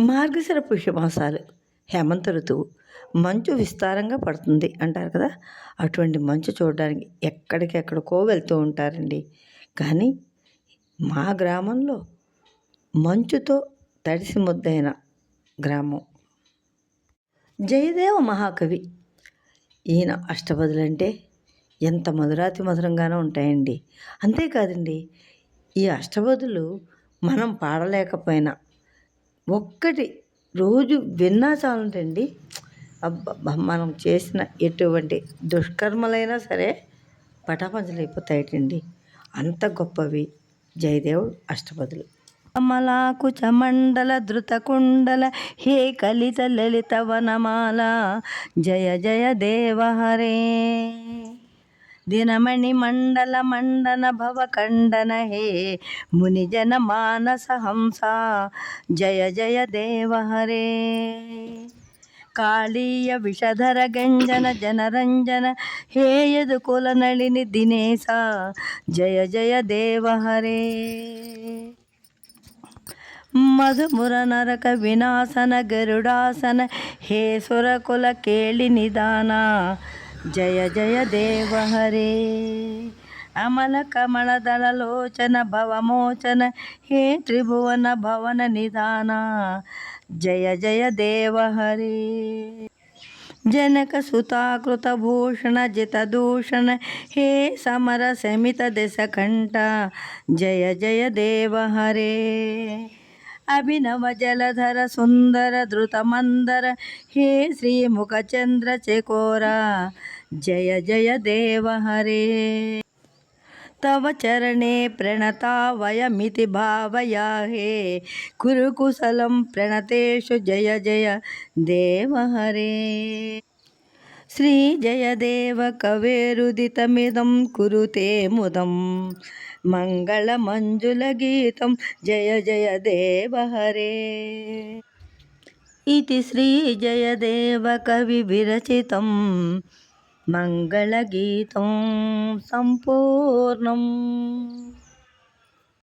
మార్గశిర పుష్యమాసాలు, హేమంత ఋతువు, మంచు విస్తారంగా పడుతుంది అంటారు కదా! అటువంటి మంచు చూడడానికి ఎక్కడికెక్కడికో వెళ్తూ ఉంటారండి. కానీ మా గ్రామంలో మంచుతో తడిసి ముద్దయిన గ్రామం. జయదేవ మహాకవి. ఈయన అష్టపదులంటే ఎంత మధురాతి మధురంగానో ఉంటాయండి. అంతేకాదండి, ఈ అష్టపదులు మనం పాడలేకపోయినా ఒక్కటి రోజు విన్నా చాలంటండి, అబ్బబ్బా! మనం చేసిన ఎటువంటి దుష్కర్మలైనా సరే పటాపంచలైపోతాయటండి. అంత గొప్పవి జయదేవుడు అష్టపదులు. కమలాకుచ మండల ధృతకుండల హే కలిత లలిత వనమాల జయ జయ దేవ హరే. దినమణి మండల మండన భవ ఖండన హే మునిజన మానస హంస జయ జయ దేవ హరే. కాళీయ విషధర గంజన జనరంజన హే యదుకుల నళిని దినేశ జయ జయ దేవ హరే. మధుముర నరక వినాశన గరుడాసన హే సురకుల కేళి నిదాన జయ జయ దేవ హరే. అమల కమల దళలోచన భవమోచన హే త్రిభువన భవన నిధాన జయ జయ దేవ హరే. జనక సుతాకృత భూషణ జిత దూషణ హే సమర శమిత దశ కంఠ జయ జయ దేవ హరే. అభినవ జలధర సుందర ధృత మందర హే శ్రీముఖ చంద్ర చకోర జయ జయ దేవ హరే. తవ చరణే ప్రణతావయమితి భావయా హే కురుకుశలం ప్రణతేషు జయ జయ దేవ హరే. శ్రీ జయదేవ కవేరుదితమిదం కురుతే ముదం మంగళ మంజుల గీతం జయ జయ దేవ హరే. ఇది శ్రీ జయదేవ కవి విరచితం మంగళగీతం సంపూర్ణం.